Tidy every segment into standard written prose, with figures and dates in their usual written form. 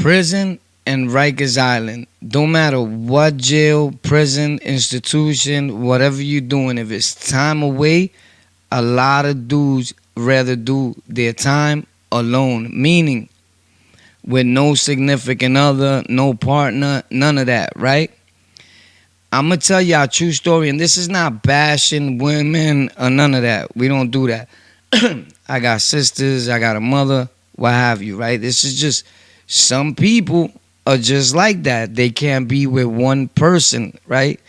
Prison and Rikers Island. Don't matter what jail, prison, institution, whatever you're doing, if it's time away, a lot of dudes rather do their time alone. Meaning with no significant other, no partner, none of that, right? I'm going to tell y'all a true story, and this is not bashing women or none of that. We don't do that. I got sisters, I got a mother, what have you, right? This is just some people are just like that. They can't be with one person, right?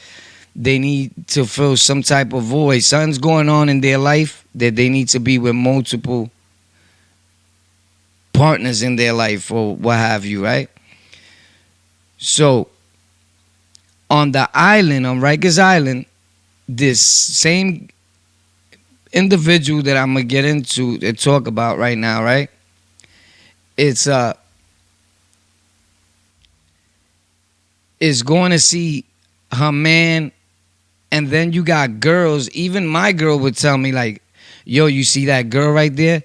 They need to fill some type of void. Something's going on in their life that they need to be with multiple partners in their life or what have you, right? So, on the island, on Rikers Island, this same individual that I'm going to get into and talk about right now, right? Is going to see her man, and then you got girls. Even my girl would tell me, like, yo, you see that girl right there?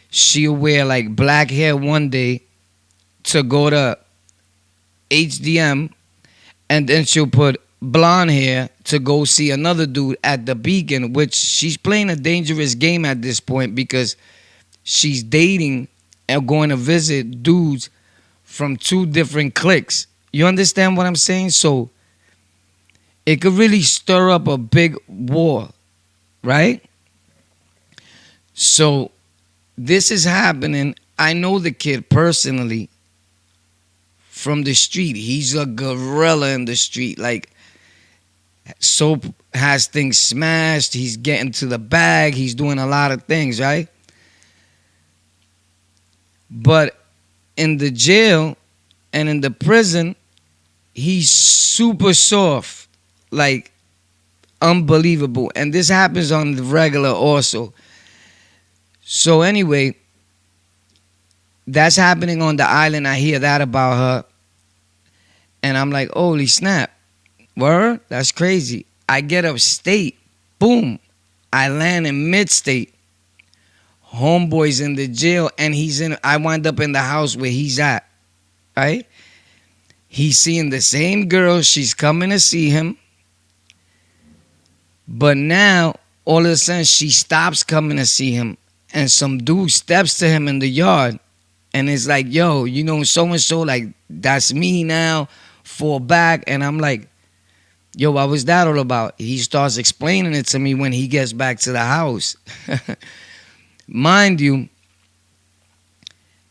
She'll wear like black hair one day to go to HDM, and then she'll put blonde hair to go see another dude at the Beacon, which she's playing a dangerous game at this point because she's dating and going to visit dudes from two different cliques. You understand what I'm saying? So it could really stir up a big war, right? So this is happening. I know the kid personally from the street. He's a gorilla in the street. Like, Soap has things smashed. He's getting to the bag. He's doing a lot of things, right? But in the jail and in the prison, he's super soft, like unbelievable. And this happens on the regular also. So anyway, that's happening on the island. I hear that about her. And I'm like, holy snap. Word? That's crazy. I get upstate. Boom. I land in mid-state. Homeboy's in the jail, and I wind up in the house where he's at. Right? He's seeing the same girl. She's coming to see him. But now, all of a sudden, she stops coming to see him. And some dude steps to him in the yard. And it's like, yo, you know, so-and-so, like, that's me now. Fall back. And I'm like, yo, what was that all about? He starts explaining it to me when he gets back to the house. Mind you,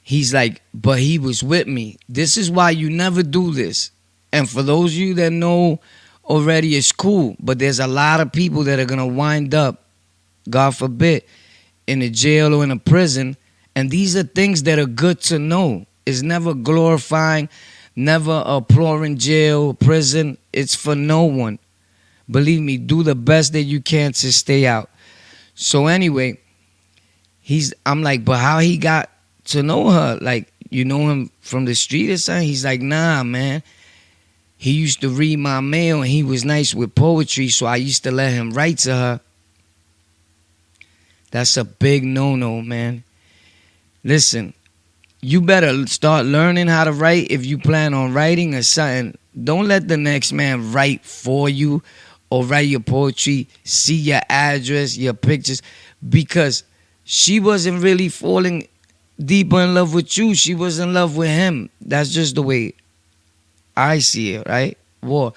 he's like, but he was with me. This is why you never do this. And for those of you that know already, it's cool. But there's a lot of people that are going to wind up, God forbid, in a jail or in a prison. And these are things that are good to know. It's never glorifying, never applauding jail, prison. It's for no one. Believe me, do the best that you can to stay out. So anyway, I'm like, but how he got to know her? Like, you know him from the street or something? He's like, nah, man. He used to read my mail and he was nice with poetry, so I used to let him write to her. That's a big no-no, man. Listen, you better start learning how to write if you plan on writing or something. Don't let the next man write for you or write your poetry, see your address, your pictures, because she wasn't really falling deeper in love with you. She was in love with him. That's just the way I see it, right? Well,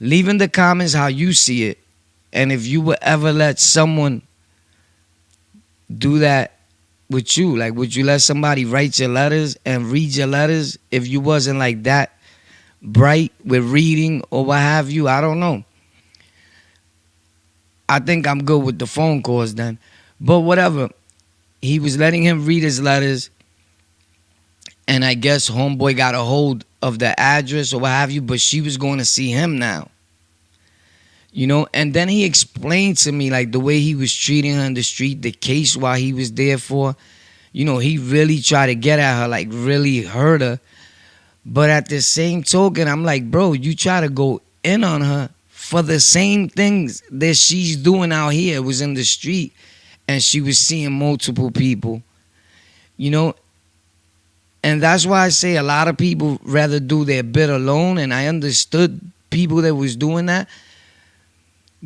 leave in the comments how you see it. And if you would ever let someone do that with you, like would you let somebody write your letters and read your letters if you wasn't like that bright with reading or what have you? I don't know. I think I'm good with the phone calls then. But whatever. He was letting him read his letters. And I guess homeboy got a hold of the address or what have you. But she was going to see him now. You know, and then he explained to me like the way he was treating her in the street, the case while he was there for. You know, he really tried to get at her, like really hurt her. But at the same token, I'm like, bro, you try to go in on her for the same things that she's doing out here. It was in the street and she was seeing multiple people. You know, And that's why I say a lot of people rather do their bit alone. And I understood people that was doing that,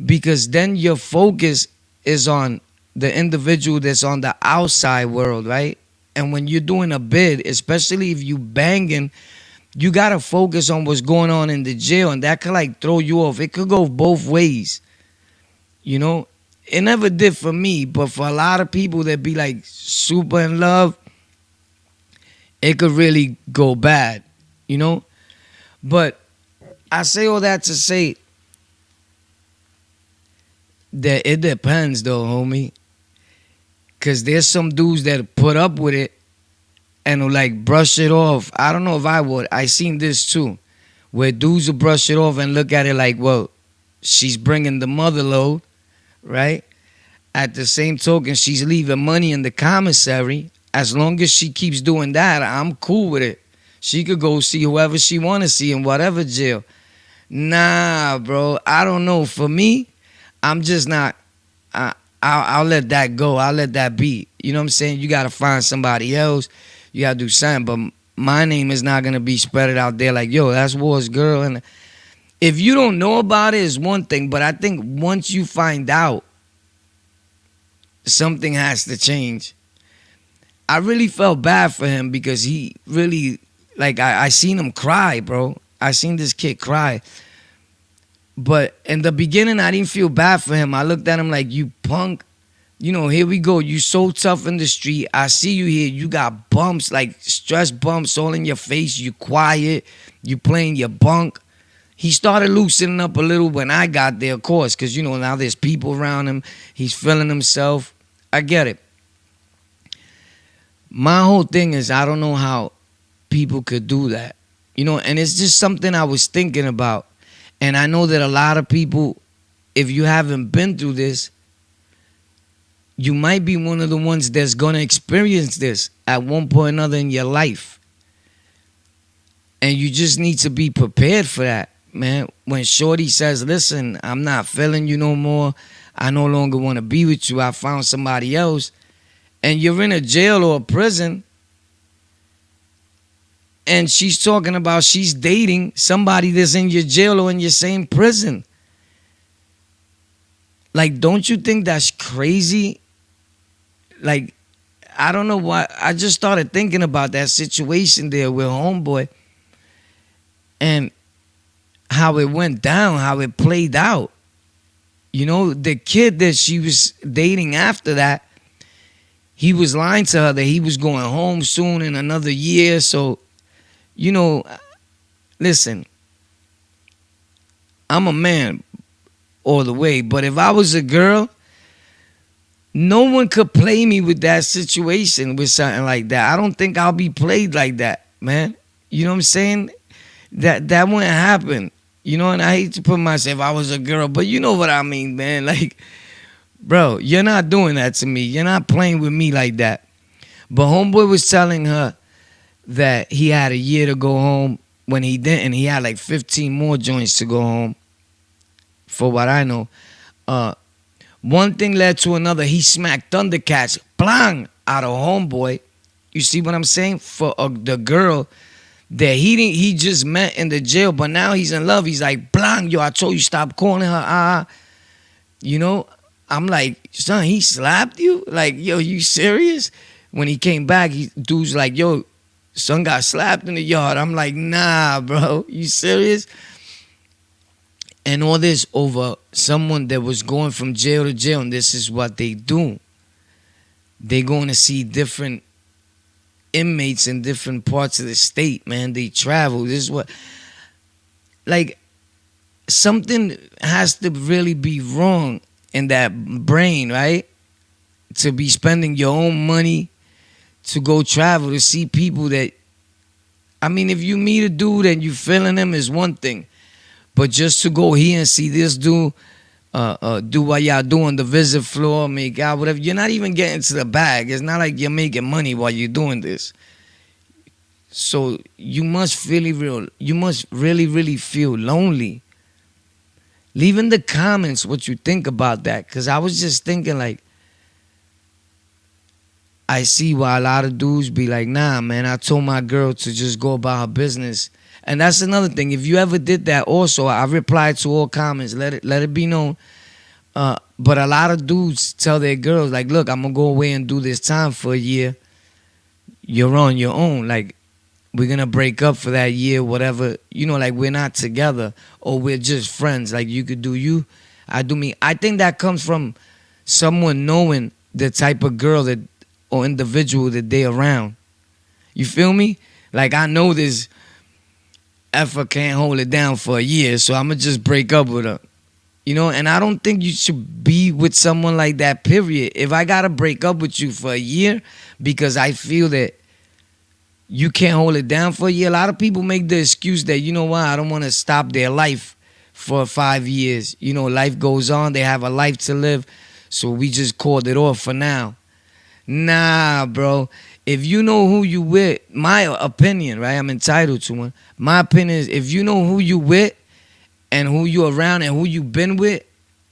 because then your focus is on the individual that's on the outside world, right? And when you're doing a bid, especially if you banging, you gotta focus on what's going on in the jail, and that could like throw you off. It could go both ways, you know. It never did for me, but for a lot of people that be like super in love, it could really go bad, you know. But I say all that to say that it depends, though, homie. Cause there's some dudes that put up with it and will like brush it off. I don't know if I would. I seen this too, where dudes will brush it off and look at it like, well, she's bringing the mother load, right? At the same token, she's leaving money in the commissary. As long as she keeps doing that, I'm cool with it. She could go see whoever she want to see in whatever jail. Nah, bro. I don't know. For me, I'm just not. I'll let that go. I'll let that be. You know what I'm saying? You got to find somebody else. You got to do something. But my name is not going to be spread out there like, yo, that's War's girl. And if you don't know about it, it's one thing. But I think once you find out, something has to change. I really felt bad for him because he really, like, I seen him cry, bro. I seen this kid cry. But in the beginning, I didn't feel bad for him. I looked at him like, you punk. You know, here we go. You so tough in the street. I see you here. You got bumps, like stress bumps all in your face. You quiet. You playing your bunk. He started loosening up a little when I got there, of course, because, you know, now there's people around him. He's feeling himself. I get it. My whole thing is I don't know how people could do that. You know, and it's just something I was thinking about. And I know that a lot of people, if you haven't been through this, you might be one of the ones that's going to experience this at one point or another in your life. And you just need to be prepared for that, man. When Shorty says, listen, I'm not feeling you no more. I no longer want to be with you. I found somebody else. And you're in a jail or a prison. And she's talking about she's dating somebody that's in your jail or in your same prison. Like, don't you think that's crazy? Like, I don't know why. I just started thinking about that situation there with Homeboy and how it went down, how it played out. You know, the kid that she was dating after that, he was lying to her that he was going home soon in another year. So, you know, listen, I'm a man all the way. But if I was a girl, no one could play me with that situation, with something like that. I don't think I'll be played like that, man. You know what I'm saying? That wouldn't happen. You know, and I hate to put myself, I was a girl, but you know what I mean, man. Like, bro, you're not doing that to me. You're not playing with me like that. But Homeboy was telling her that he had a year to go home. When he didn't, he had like 15 more joints to go home, for what I know. One thing led to another. He smacked Thundercats, blang, out of Homeboy. You see what I'm saying? For the girl that he just met in the jail, but now he's in love. He's like, blang, yo, I told you stop calling her. You know, I'm like, son, he slapped you? Like, yo, you serious? When he came back, dude's like, yo, son got slapped in the yard. I'm like, nah, bro, you serious? And all this over someone that was going from jail to jail, and this is what they do. They're going to see different inmates in different parts of the state, man. They travel. This is what, like, something has to really be wrong in that brain, right? To be spending your own money to go travel to see people that, I mean, if you meet a dude and you feeling him is one thing. But just to go here and see this dude do what y'all do on the visit floor, make out, whatever, you're not even getting to the bag. It's not like you're making money while you're doing this. So you must really, really feel lonely. Leave in the comments what you think about that. Because I was just thinking, like, I see why a lot of dudes be like, nah, man, I told my girl to just go about her business. And that's another thing. If you ever did that also, I replied to all comments. Let it be known. But a lot of dudes tell their girls, like, look, I'm going to go away and do this time for a year. You're on your own. Like, we're going to break up for that year, whatever. You know, like, we're not together or we're just friends. Like, you could do you, I do me. I think that comes from someone knowing the type of girl that or individual that they around. You feel me? Like, I know this effer can't hold it down for a year, so I'm going to just break up with her. You know, and I don't think you should be with someone like that, period. If I got to break up with you for a year because I feel that you can't hold it down for a year, a lot of people make the excuse that, you know what, I don't want to stop their life for 5 years. You know, life goes on. They have a life to live, so we just called it off for now. Nah, bro. If you know who you with, my opinion, right? I'm entitled to one. My opinion is if you know who you with and who you around and who you been with,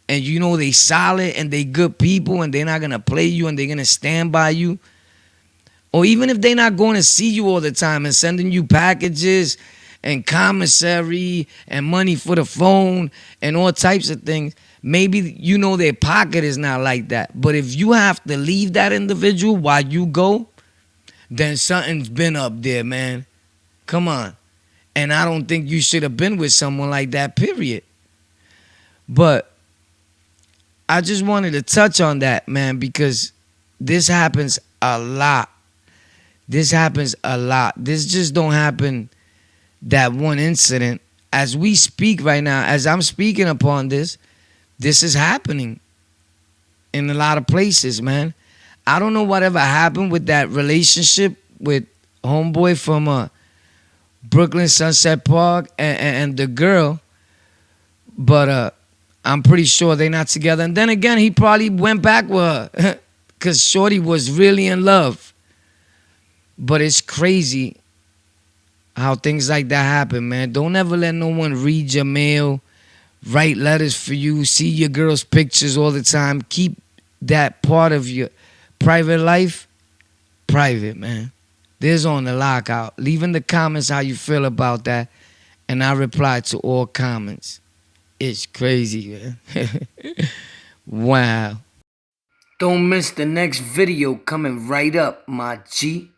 and you know they solid and they good people and they're not gonna play you and they're gonna stand by you, or even if they're not going to see you all the time and sending you packages and commissary and money for the phone and all types of things, maybe you know their pocket is not like that. But if you have to leave that individual while you go, then something's been up there, man. Come on. And I don't think you should have been with someone like that, period. But I just wanted to touch on that, man, because this happens a lot. This happens a lot. This just don't happen that one incident. As we speak right now, as I'm speaking upon this is happening in a lot of places, man. I don't know whatever happened with that relationship with homeboy from Brooklyn Sunset Park and the girl, but I'm pretty sure they're not together. And then again, he probably went back with her because Shorty was really in love. But it's crazy how things like that happen, man. Don't ever let no one read your mail, write letters for you, see your girl's pictures all the time. Keep that part of your private life private, man. There's on the lockout. Leave in the comments how you feel about that, and I reply to all comments. It's crazy, man. Wow. Don't miss the next video coming right up, my G.